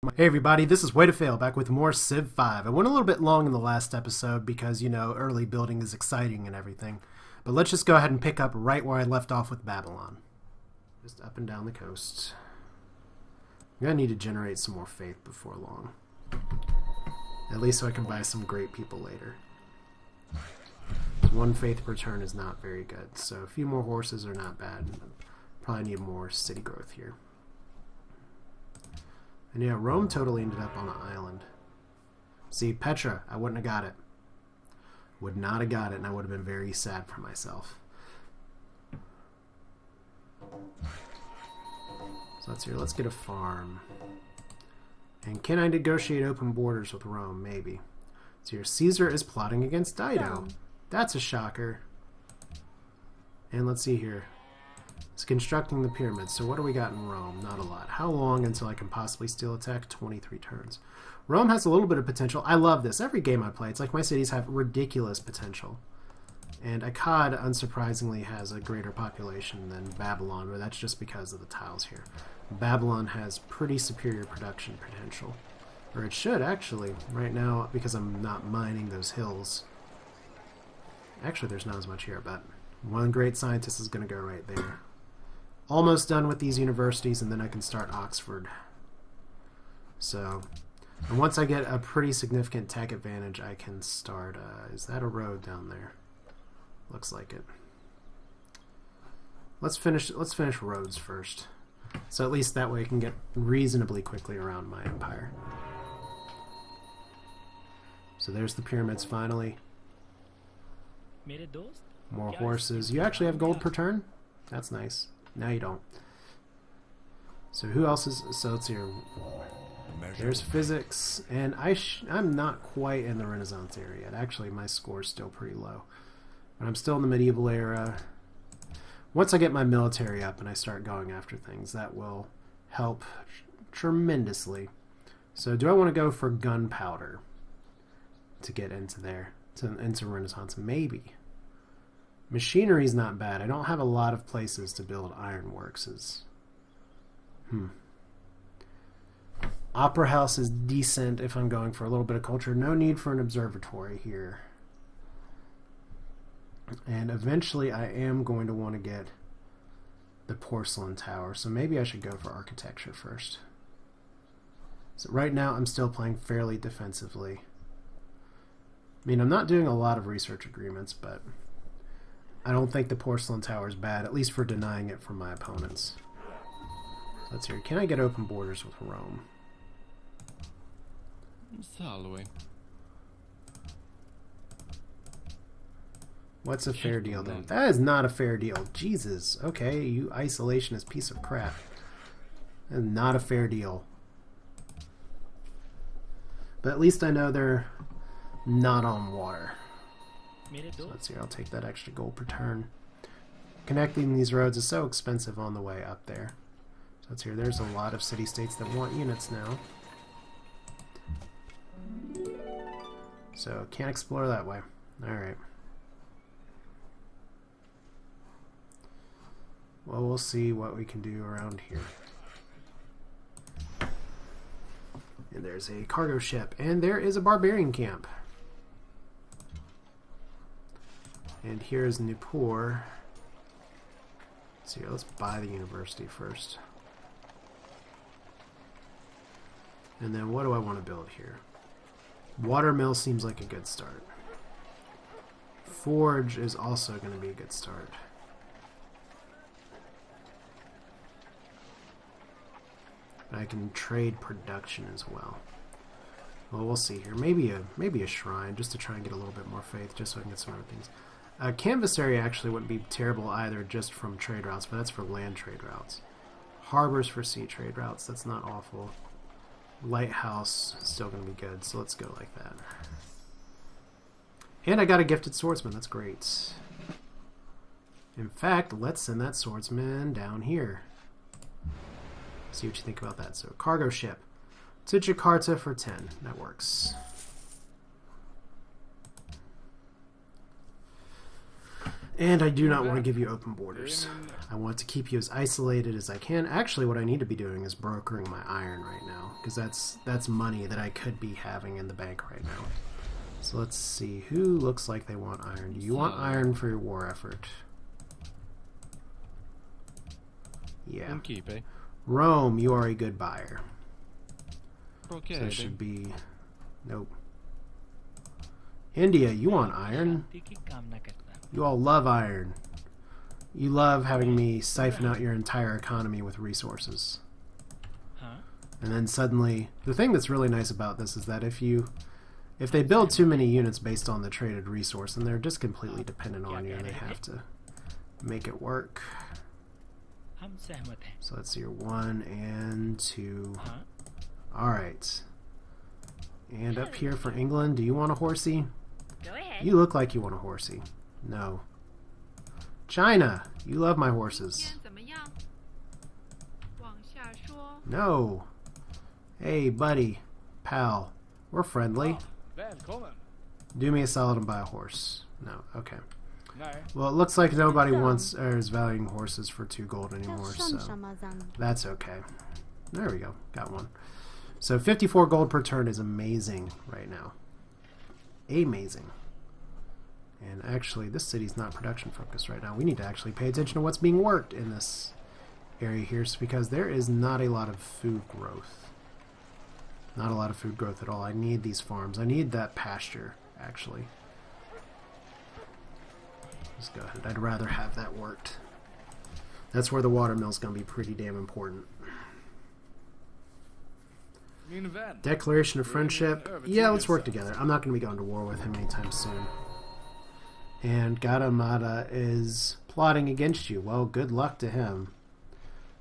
Hey everybody, this is Way to Fail, back with more Civ 5. I went a little bit long in the last episode because, you know, early building is exciting and everything. But let's just go ahead and pick up right where I left off with Babylon. Just up and down the coast. I'm going to need to generate some more faith before long. At least so I can buy some great people later. One faith per turn is not very good, so a few more horses are not bad. Probably need more city growth here. And yeah, Rome totally ended up on an island. See, Petra, I wouldn't have got it. Would not have got it, and I would have been very sad for myself. So let's get a farm. And can I negotiate open borders with Rome? Maybe. So here, Caesar is plotting against Dido. That's a shocker. And let's see here. It's constructing the pyramids. So what do we got in Rome? Not a lot. How long until I can possibly steal attack? 23 turns. Rome has a little bit of potential. I love this. Every game I play, it's like my cities have ridiculous potential. And Akkad, unsurprisingly, has a greater population than Babylon, but that's just because of the tiles here. Babylon has pretty superior production potential. Or it should, actually. Right now, because I'm not mining those hills. Actually, there's not as much here, but one great scientist is going to go right there. Almost done with these universities, and then I can start Oxford. So, and once I get a pretty significant tech advantage, I can start, is that a road down there? Looks like it. Let's finish roads first. So at least that way I can get reasonably quickly around my empire. So there's the pyramids finally. More horses. You actually have gold per turn? That's nice. Now you don't. So who else is... So let's see here. There's physics. And I'm not quite in the Renaissance area yet. Actually, my score's still pretty low. But I'm still in the medieval era. Once I get my military up and I start going after things, that will help tremendously. So do I want to go for gunpowder to get into there? Into Renaissance? Maybe. Machinery's not bad. I don't have a lot of places to build ironworks. Opera house is decent if I'm going for a little bit of culture. No need for an observatory here. And eventually I am going to want to get the porcelain tower. So maybe I should go for architecture first. So right now I'm still playing fairly defensively. I mean, I'm not doing a lot of research agreements, but I don't think the porcelain tower is bad, at least for denying it from my opponents. So let's hear. Can I get open borders with Rome? Salve. What's a fair deal then? That is not a fair deal. Jesus. Okay, you isolationist piece of crap. That is not a fair deal. But at least I know they're not on water. So let's see, I'll take that extra gold per turn. Connecting these roads is so expensive on the way up there. So let's hear, there's a lot of city-states that want units now. So can't explore that way. Alright. Well, we'll see what we can do around here. And there's a cargo ship. And there is a barbarian camp. And here's Nippur. So here, let's buy the university first. And then what do I want to build here? Watermill seems like a good start. Forge is also going to be a good start. But I can trade production as well. Well, we'll see here. Maybe a shrine, just to try and get a little bit more faith, just so I can get some other things. Canvas area actually wouldn't be terrible either, just from trade routes, but that's for land trade routes. Harbors for sea trade routes, that's not awful. Lighthouse, still going to be good, so let's go like that. And I got a gifted swordsman, that's great. In fact, let's send that swordsman down here. See what you think about that. So, cargo ship to Jakarta for 10. That works. And I do not want to give you open borders. I want to keep you as isolated as I can. Actually, what I need to be doing is brokering my iron right now, because that's money that I could be having in the bank right now. So let's see, who looks like they want iron? Do you want iron for your war effort? Yeah. Rome, you are a good buyer. So it should be... Nope. India, you want iron? You all love iron. You love having me siphon out your entire economy with resources. And then suddenly, the thing that's really nice about this is that if they build too many units based on the traded resource, then they're just completely dependent on you and they have to make it work. So let's see here, 1 and 2. Alright. And up here for England, do you want a horsey? Go ahead. You look like you want a horsey. No. China, you love my horses. No. Hey, buddy, pal, we're friendly. Do me a solid and buy a horse. No, okay. Well, it looks like nobody wants or is valuing horses for 2 gold anymore, so that's okay. There we go, got one. So 54 gold per turn is amazing right now. Amazing. And actually, this city's not production focused right now. We need to actually pay attention to what's being worked in this area here, because there is not a lot of food growth. Not a lot of food growth at all. I need these farms. I need that pasture, actually. Let's go ahead. I'd rather have that worked. That's where the watermill's going to be pretty damn important. Declaration of friendship. Yeah, let's work together. I'm not going to be going to war with him anytime soon. And Garamada is plotting against you. Well, good luck to him.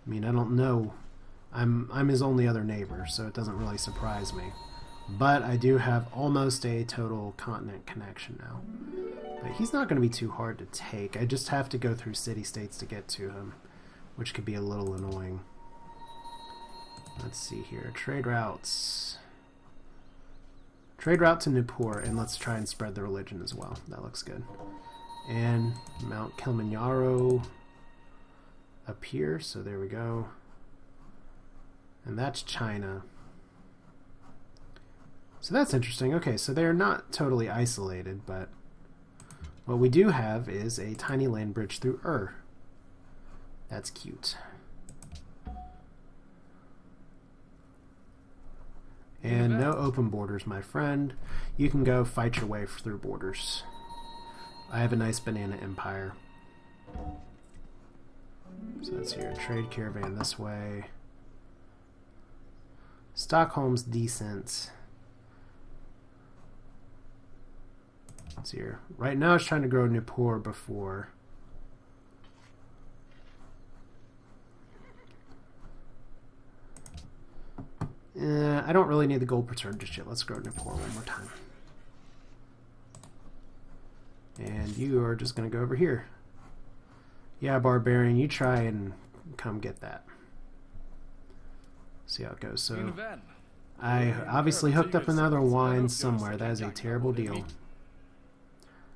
I mean, I don't know. I'm his only other neighbor, so it doesn't really surprise me. But I do have almost a total continent connection now. But he's not going to be too hard to take. I just have to go through city-states to get to him, which could be a little annoying. Let's see here. Trade routes. Trade route to Nippur, and let's try and spread the religion as well. That looks good. And Mount Kilimanjaro up here, so there we go. And that's China. So that's interesting. Okay, so they're not totally isolated, but what we do have is a tiny land bridge through That's cute. And no open borders, my friend. You can go fight your way through borders. I have a nice banana empire. So that's here. Trade caravan this way. Stockholm's decent. Let's see here. Right now it's trying to grow Nippur before. I don't really need the gold per turn just yet. Let's grow Nippur one more time. And you are just going to go over here. Yeah, barbarian, you try and come get that. See how it goes. So I obviously hooked up another wine somewhere. That is a terrible deal.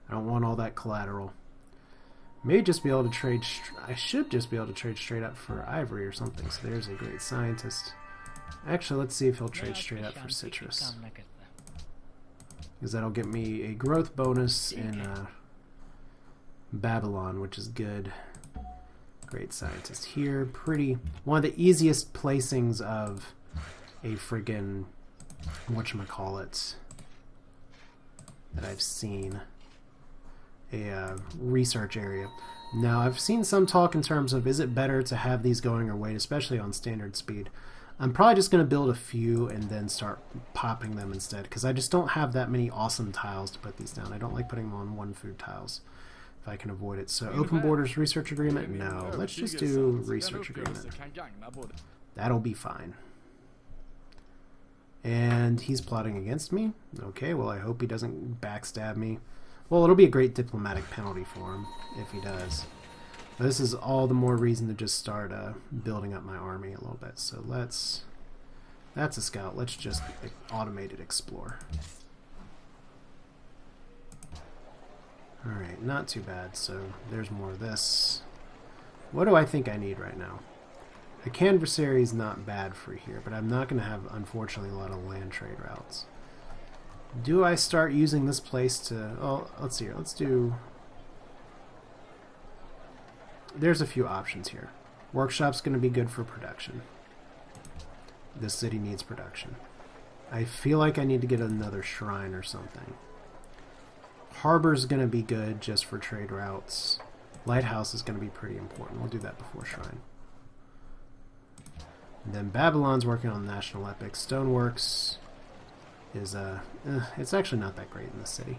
I don't want all that collateral. May just be able to trade. I should just be able to trade straight up for ivory or something. So there's a great scientist. Actually, let's see if he'll trade straight up for citrus, because that'll get me a growth bonus in Babylon, which is good. Great scientist here. Pretty one of the easiest placings of a friggin' whatchamacallit that I've seen. A research area. Now, I've seen some talk in terms of, is it better to have these going or wait, especially on standard speed. I'm probably just going to build a few and then start popping them instead, because I just don't have that many awesome tiles to put these down. I don't like putting them on 1 food tiles if I can avoid it. So open borders research agreement? No. Let's just do research agreement. That'll be fine. And he's plotting against me? Okay, well I hope he doesn't backstab me. Well, it'll be a great diplomatic penalty for him if he does. But this is all the more reason to just start building up my army a little bit. So let's... That's a scout. Let's just automated explore. Alright, not too bad. So there's more of this. What do I think I need right now? A canvassary is not bad for here, but I'm not going to have, unfortunately, a lot of land trade routes. Do I start using this place to... Oh, let's see here. Let's do... There's a few options here. Workshop's going to be good for production. This city needs production. I feel like I need to get another shrine or something. Harbor's going to be good just for trade routes. Lighthouse is going to be pretty important. We'll do that before shrine. And then Babylon's working on National Epic. Stoneworks is it's actually not that great in this city.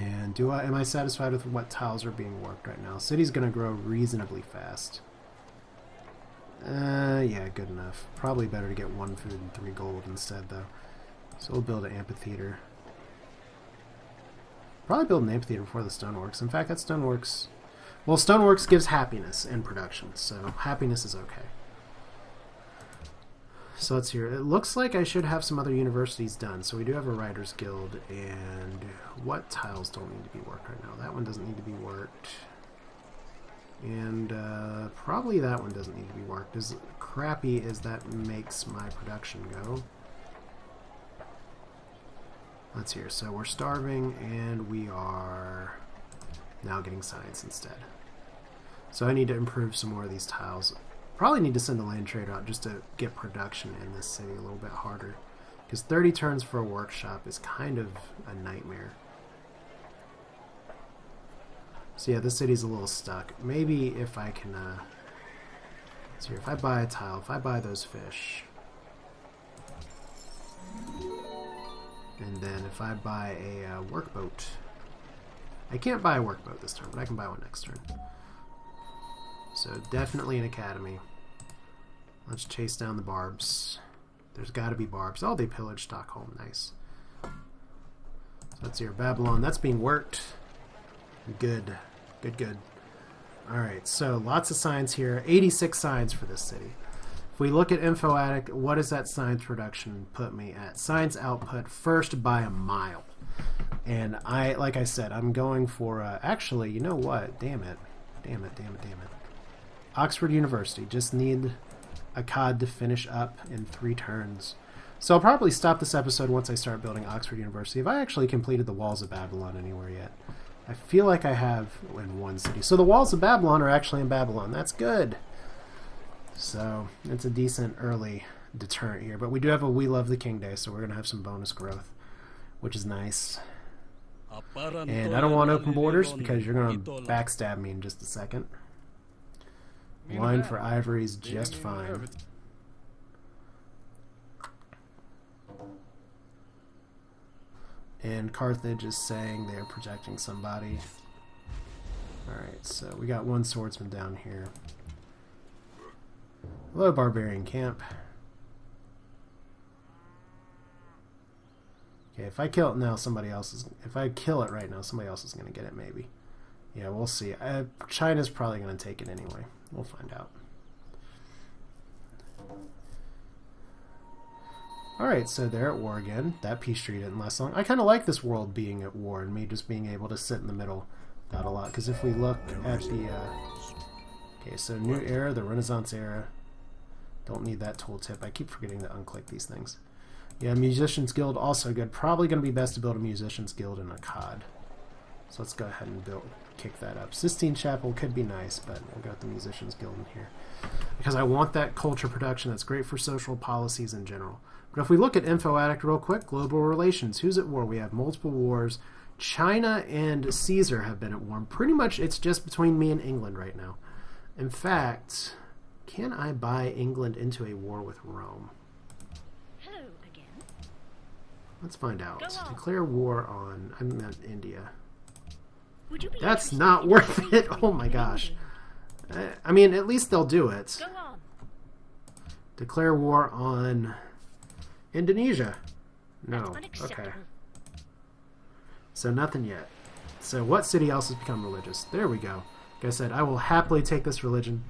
And am I satisfied with what tiles are being worked right now? City's going to grow reasonably fast. Yeah, good enough. Probably better to get 1 food and 3 gold instead, though. So we'll build an amphitheater. Probably build an amphitheater before the stoneworks. In fact, that stoneworks... Well, stoneworks gives happiness in production, so happiness is okay. So let's hear. It looks like I should have some other universities done. So we do have a Writers Guild, and what tiles don't need to be worked right now? That one doesn't need to be worked. And probably that one doesn't need to be worked. As crappy as that makes my production go. Let's hear. So we're starving, and we are now getting science instead. So I need to improve some more of these tiles. Probably need to send a land trade out just to get production in this city a little bit harder. Because 30 turns for a workshop is kind of a nightmare. So yeah, this city's a little stuck. Maybe if I can... let's see, if I buy a tile, if I buy those fish... And then if I buy a workboat... I can't buy a workboat this turn, but I can buy one next turn. So definitely an academy. Let's chase down the barbs. There's got to be barbs. Oh, they pillaged Stockholm. Nice. So let's see here. Babylon. That's being worked. Good. Good, good. Alright, so lots of signs here. 86 signs for this city. If we look at Info Addict, what does that science production put me at? Science output first by a mile. And like I said, I'm going for, actually, you know what? Damn it. Damn it, damn it, damn it. Oxford University. Just need a COD to finish up in 3 turns. So I'll probably stop this episode once I start building Oxford University. Have I actually completed the Walls of Babylon anywhere yet? I feel like I have in one city. So the Walls of Babylon are actually in Babylon. That's good. So it's a decent early deterrent here. But we do have a We Love the King Day, so we're going to have some bonus growth, which is nice. And I don't want open borders because you're going to backstab me in just a second. Wine for ivory is just fine. And Carthage is saying they're protecting somebody. Alright, so we got 1 swordsman down here. Hello, barbarian camp. Okay, if I kill it now, somebody else is... If I kill it right now, somebody else is going to get it, maybe. Yeah, we'll see. China's probably going to take it anyway. We'll find out. Alright, so they're at war again. That peace treaty didn't last long. I kind of like this world being at war and me just being able to sit in the middle. Not a lot, because if we look at the... okay, so New Era, the Renaissance Era. Don't need that tooltip. I keep forgetting to unclick these things. Yeah, Musicians Guild, also good. Probably going to be best to build a Musicians Guild in a COD. So let's go ahead and kick that up. Sistine Chapel could be nice, but we'll go with the Musicians Guild in here. Because I want that culture production that's great for social policies in general. But if we look at Info Addict real quick, global relations. Who's at war? We have multiple wars. China and Caesar have been at war. Pretty much it's just between me and England right now. In fact, can I buy England into a war with Rome? Hello again. Let's find out. Declare war on... I meant India. Would you be That's interested not in worth trading it. Oh my gosh. I mean, at least they'll do it. Go on. Declare war on Indonesia. No. That's Okay. unacceptable. So nothing yet. So what city else has become religious? There we go. Like I said, I will happily take this religion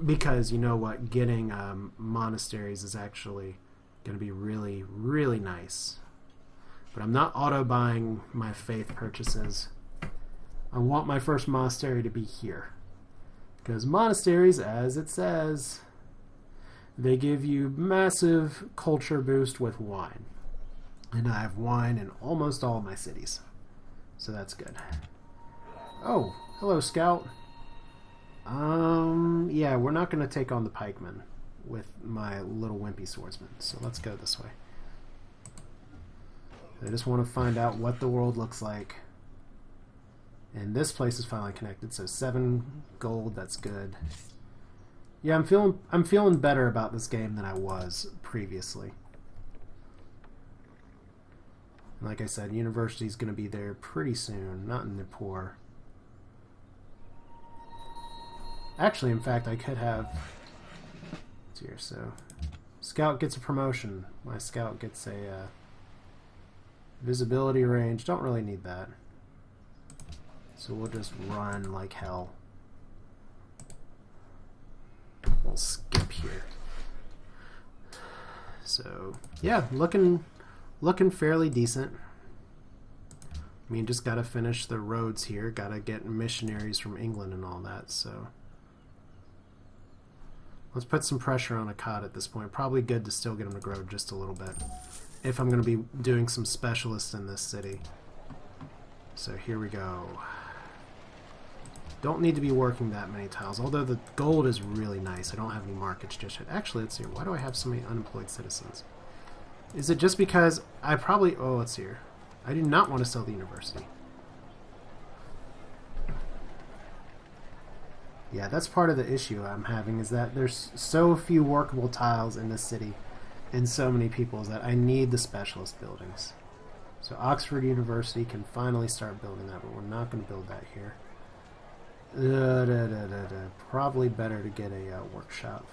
because you know what? Getting monasteries is actually going to be really, really nice. But I'm not auto-buying my faith purchases. I want my first monastery to be here. Because monasteries, as it says, they give you massive culture boost with wine. And I have wine in almost all of my cities. So that's good. Oh, hello, Scout. Yeah, we're not going to take on the pikemen with my little wimpy swordsman. So let's go this way. I just want to find out what the world looks like. And this place is finally connected, so 7 gold, that's good. Yeah, I'm feeling better about this game than I was previously. And like I said, university's going to be there pretty soon, not in Nippur. Actually, in fact, I could have... What's here? So, Scout gets a promotion. My Scout gets a visibility range. Don't really need that. So we'll just run like hell. We'll skip here. So, yeah, looking fairly decent. I mean, just gotta finish the roads here. Gotta get missionaries from England and all that, so... Let's put some pressure on Akkad at this point. Probably good to still get him to grow just a little bit. If I'm going to be doing some specialists in this city. So here we go. Don't need to be working that many tiles. Although the gold is really nice. I don't have any markets just yet. Actually, let's see. Why do I have so many unemployed citizens? Is it just because I probably... Oh, let's see here. I do not want to sell the university. Yeah, that's part of the issue I'm having, is that there's so few workable tiles in this city and so many people that I need the specialist buildings. So Oxford University can finally start building that, but we're not going to build that here. Probably better to get a workshop.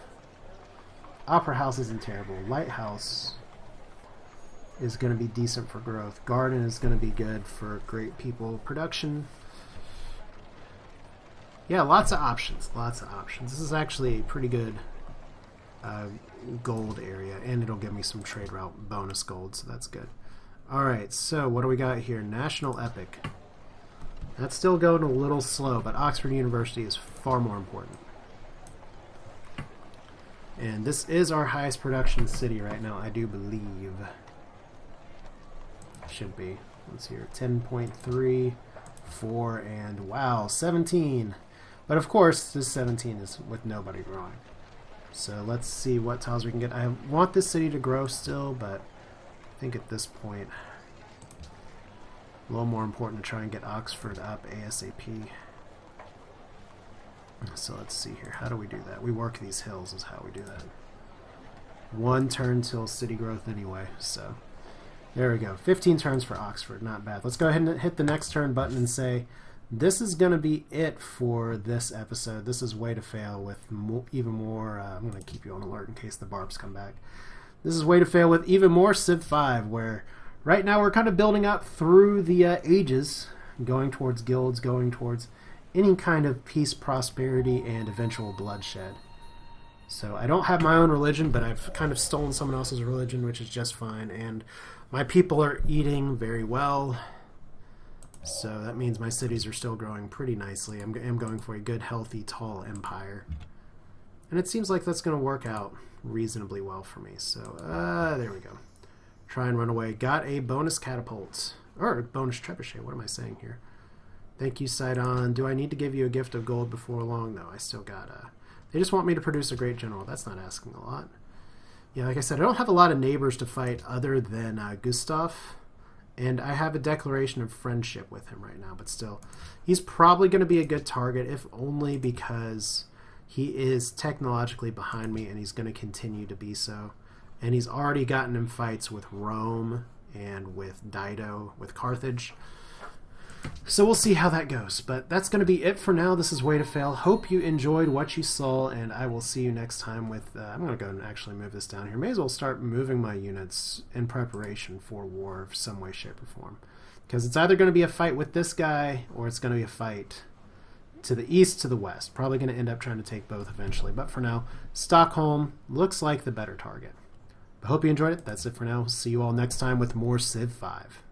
Opera House isn't terrible. Lighthouse is going to be decent for growth. Garden is going to be good for great people production. Yeah, lots of options. Lots of options. This is actually a pretty good gold area, and it'll give me some trade route bonus gold, so that's good. Alright, so what do we got here? National Epic. That's still going a little slow, but Oxford University is far more important. And this is our highest production city right now, I do believe. Should be. Let's see here. 10.3, 4, and wow, 17. But of course, this 17 is with nobody growing. So let's see what tiles we can get. I want this city to grow still, but I think at this point, a little more important to try and get Oxford up ASAP. So let's see here. How do we do that? We work these hills is how we do that. 1 turn till city growth anyway, so there we go. 15 turns for Oxford, not bad. Let's go ahead and hit the next turn button and say, this is going to be it for this episode. This is Way to Fail with even more... I'm going to keep you on alert in case the barbs come back. This is Way to Fail with even more Civ 5, where right now we're kind of building up through the ages, going towards guilds, going towards any kind of peace, prosperity, and eventual bloodshed. So I don't have my own religion, but I've kind of stolen someone else's religion, which is just fine. And my people are eating very well. So that means my cities are still growing pretty nicely. I'm going for a good, healthy, tall empire. And it seems like that's going to work out reasonably well for me. So, there we go. Try and run away. Got a bonus catapult. Or bonus trebuchet. What am I saying here? Thank you, Sidon. Do I need to give you a gift of gold before long? No, I still got They just want me to produce a great general. That's not asking a lot. Yeah, like I said, I don't have a lot of neighbors to fight other than Gustav. And I have a declaration of friendship with him right now, but still. He's probably going to be a good target, if only because he is technologically behind me, and he's going to continue to be so. And he's already gotten in fights with Rome and with Dido, with Carthage. So we'll see how that goes. But that's going to be it for now. This is Way to Fail. Hope you enjoyed what you saw, and I will see you next time with... I'm going to go and actually move this down here. May as well start moving my units in preparation for war of some way, shape, or form. Because it's either going to be a fight with this guy, or it's going to be a fight to the east, to the west. Probably going to end up trying to take both eventually. But for now, Stockholm looks like the better target. I hope you enjoyed it. That's it for now. See you all next time with more Civ 5.